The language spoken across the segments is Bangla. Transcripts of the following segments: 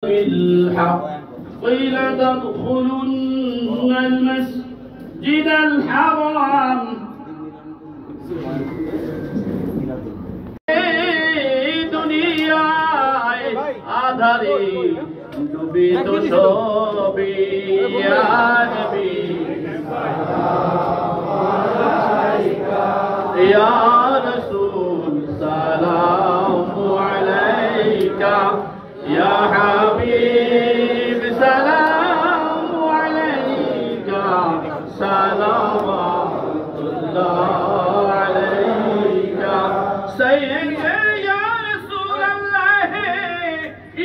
بالحق قيل تدخلن المسجد الحرام দুনিয়া আধারে ডুবিত সবে নবী ইয়া রাসূল সালামু আলাইকা ইয়া হাবিব সালামু আলাইকা সালাওয়াতুল্লাহ আলাইকা সাইয়্যিদ ইয়া রাসূলুল্লাহ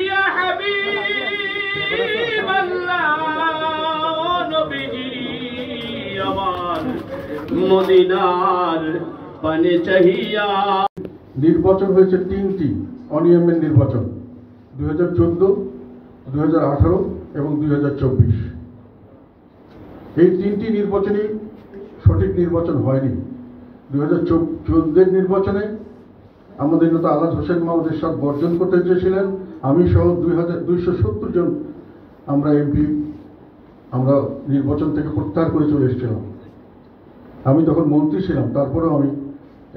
ইয়া হাবিবাল্লাহ নবীজি আমার মদিনার পানে চাহিয়া। নির্বাচন হয়েছে তিনটি অনিয়মের নির্বাচন, 2014, 2018 এবং 2024। এই তিনটি নির্বাচনই সঠিক নির্বাচন হয়নি। 2014 নির্বাচনে আমাদের নেতা আলাদ হোসেন মাহমুদ এরশাদ বর্জন করতে চেয়েছিলেন। আমি সহ 270 জন আমরা এমপি আমরা নির্বাচন থেকে প্রত্যাহার করে চলে এসেছিলাম। আমি তখন মন্ত্রী ছিলাম, তারপরেও আমি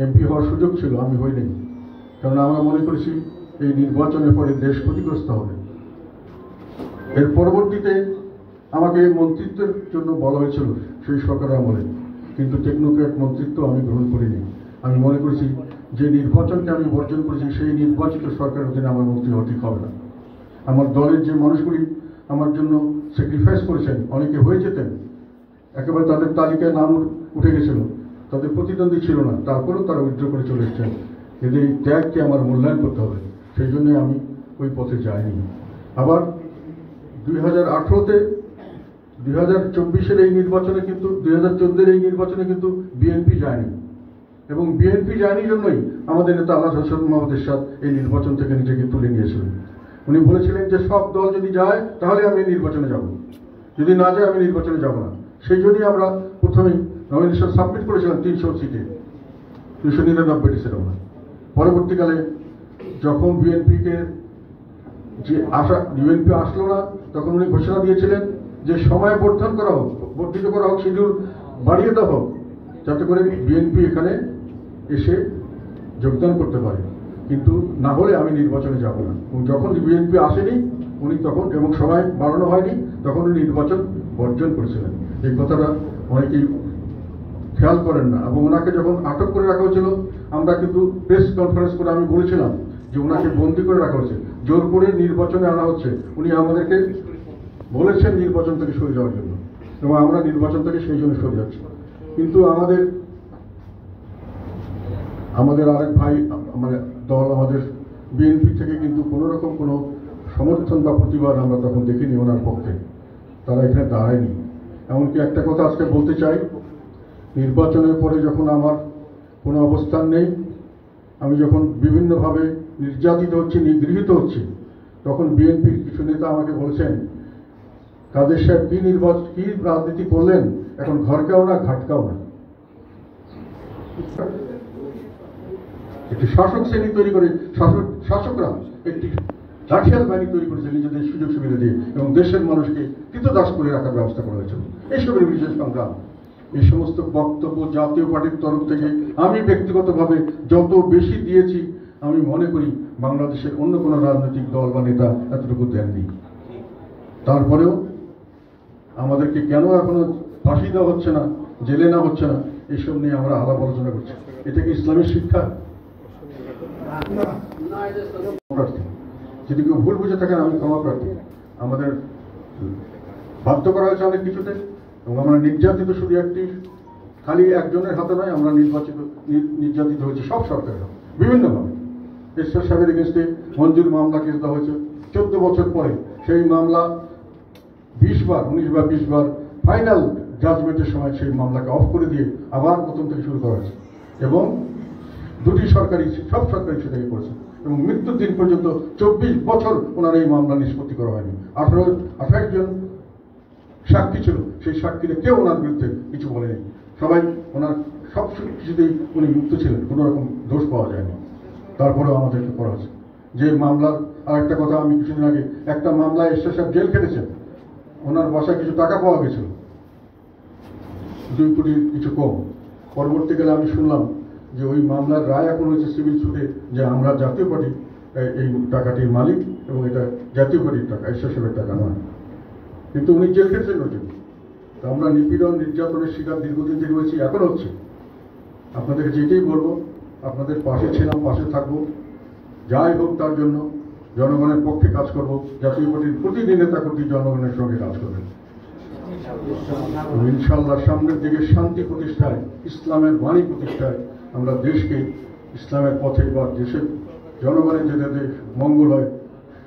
এমপি হওয়ার সুযোগ ছিল, আমি হইনি। কারণ আমরা মনে করেছি এই নির্বাচনের পরে দেশ ক্ষতিগ্রস্ত হবে। এর পরবর্তীতে আমাকে মন্ত্রিত্বের জন্য বলা হয়েছিল সেই সরকারের আমলে, কিন্তু টেকনোক্র্যাট মন্ত্রিত্ব আমি গ্রহণ করিনি। আমি মনে করেছি যে নির্বাচনকে আমি বর্জন করেছি সেই নির্বাচিত সরকারের অধীনে আমার মন্ত্রী হওয়া ঠিক হবে না। আমার দলের যে মানুষগুলি আমার জন্য স্যাক্রিফাইস করেছেন, অনেকে হয়ে যেতেন, একেবারে তাদের তালিকায় নাম উঠে গেছিল, তাদের প্রতিদ্বন্দ্বী ছিল না, তারপরেও তারা উইথড্র করে চলে এসেছেন। এদের এই ত্যাগকে আমার মূল্যায়ন করতে হবে, সেই জন্যই আমি ওই পথে যাইনি। আবার 2018-তে 2024-এর এই নির্বাচনে কিন্তু 2014-এর এই নির্বাচনে কিন্তু বিএনপি যায়নি, এবং বিএনপি যায়নি জন্যই আমাদের নেতা আলাদ হোসেন মাহমুদ এরশাদ এই নির্বাচন থেকে নিজেকে তুলে নিয়েছিলেন। উনি বলেছিলেন যে সব দল যদি যায় তাহলে আমি এই নির্বাচনে যাব, যদি না যায় আমি নির্বাচনে যাব না। সেই জন্যই আমরা প্রথমেই নমিনেশন সাবমিট করেছিলাম 300 সিটে, 299টি ছিল না। পরবর্তীকালে যখন বিএনপিকে যে বিএনপি আসলো না, তখন উনি ঘোষণা দিয়েছিলেন যে সময় বর্ধিত করা হোক, শিডিউল বাড়িয়ে দেওয়া হোক, যাতে করে বিএনপি এখানে এসে যোগদান করতে পারে, কিন্তু না হলে আমি নির্বাচনে যাব না। যখন বিএনপি আসেনি উনি তখন, এবং সময় বাড়ানো হয়নি, তখন উনি নির্বাচন বর্জন করেছিলেন। এই কথাটা অনেকেই খেয়াল করেন না। এবং ওনাকে যখন আটক করে রাখা হয়েছিল, আমরা কিন্তু প্রেস কনফারেন্স করে আমি বলেছিলাম যে ওনাকে বন্দি করে রাখা হচ্ছে, জোর করে নির্বাচনে আনা হচ্ছে। উনি আমাদেরকে বলেছেন নির্বাচন থেকে সরে যাওয়ার জন্য, এবং আমরা নির্বাচন থেকে সেই জন্য সরে যাচ্ছি। কিন্তু আমাদের আরেক ভাই, মানে দল, আমাদের বিএনপি থেকে কিন্তু কোনো রকম কোনো সমর্থন বা প্রতিবাদ আমরা তখন দেখিনি ওনার পক্ষে, তারা এখানে দাঁড়ায়নি। এমনকি একটা কথা আজকে বলতে চাই, নির্বাচনের পরে যখন আমার কোনো অবস্থান নেই, আমি যখন বিভিন্নভাবে নির্যাতিত হচ্ছি, নিগৃহীত হচ্ছি, তখন বিএনপির কিছু নেতা আমাকে বলছেন, কাদের সাহেব কি রাজনীতি করলেন, এখন ঘরকাও না ঘাটকাও না। একটি শাসক শ্রেণী তৈরি করে, শাসকরা একটি লাঠিয়াল বাহিনী তৈরি করেছে নিজেদের সুযোগ সুবিধা দিয়ে, এবং দেশের মানুষকে কৃতদাস করে রাখার ব্যবস্থা করা হয়েছিল। এইসবের বিশেষ সংগ্রাম, এই সমস্ত বক্তব্য জাতীয় পার্টির তরফ থেকে আমি ব্যক্তিগতভাবে যত বেশি দিয়েছি, আমি মনে করি বাংলাদেশের অন্য কোনো রাজনৈতিক দল বা নেতা এতটুকু দেননি। তারপরেও আমাদেরকে কেন এখনো ফাঁসি দেওয়া হচ্ছে না, জেলে না হচ্ছে না, এইসব নিয়ে আমরা আলাপ আলোচনা করছি। এটা কি ইসলামের শিক্ষা? যদি কেউ ভুল বুঝে থাকেন আমি ক্ষমা প্রার্থী। আমাদের বাধ্য করা হয়েছে অনেক কিছুতে, এবং আমরা নির্যাতিত শুধু খালি একজনের হাতে নয়, আমরা নির্যাতিত হয়েছে সব সরকারের বিভিন্নভাবে। এরশাদ সাহেবের এগেন্স্টে মঞ্জুর মামলা কেস দেওয়া হয়েছে 14 বছর পরে, সেই মামলা 19 বা 20 বার ফাইনাল জাজমেন্টের সময় সেই মামলাকে অফ করে দিয়ে আবার প্রথম থেকে শুরু করা হয়েছে, এবং সব সরকারি সেটাকে করেছে, এবং মৃত্যুর দিন পর্যন্ত 24 বছর ওনার এই মামলা নিষ্পত্তি করা হয়নি। 28 জন সাক্ষী ছিল, সেই সাক্ষীরা কেউ ওনার বিরুদ্ধে কিছু বলেনি। সবাই ওনার সব কিছুতেই উনি মুক্ত ছিলেন, কোনো রকম দোষ পাওয়া যায়নি। তারপরেও আমাদেরকে করা হয়েছে। যে মামলার আর একটা কথা, আমি কিছুদিন আগে একটা মামলায় এসে সাহেব জেল খেটেছেন, ওনার বাসায় কিছু টাকা পাওয়া গেছিল 2 কোটির কিছু কম। পরবর্তীকালে আমি শুনলাম যে ওই মামলার রায় এখন হয়েছে সিভিল সুটে, যে আমরা জাতীয় পার্টি এই টাকাটির মালিক এবং এটা জাতীয় পার্টির টাকা, এরশাদ সাহেবের টাকা নয়। কিন্তু উনি জেল খেটেছেন ওই জন্য। তো আমরা নিপীড়ন নির্যাতনের শিকার দীর্ঘদিন থেকে হয়েছি, এখন হচ্ছে। আপনাদেরকে যেটাই বলবো, আপনাদের পাশে ছিলাম, পাশে থাকবো, যাই হোক তার জন্য জনগণের পক্ষে কাজ করব। জাতীয় পার্টির প্রতিটি নেতা কর্মী জনগণের সঙ্গে কাজ করবেন। ইনশাআল্লাহ সামনের দিকে শান্তি প্রতিষ্ঠায়, ইসলামের বাণী প্রতিষ্ঠায়, আমরা দেশকে ইসলামের পথে বা দেশের জনগণের যাতে মঙ্গল হয়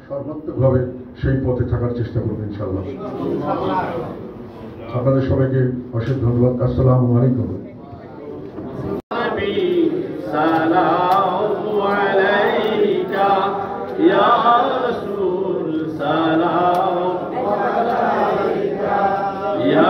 সর্বাত্মকভাবে সেই পথে থাকার চেষ্টা করবো ইনশাআল্লাহ। আপনাদের সবাইকে অশেষ ধন্যবাদ। আসসালামু আলাইকুম। সালাম আলাইকা ইয়া রাসূল, সালাম আলাইকা ইয়া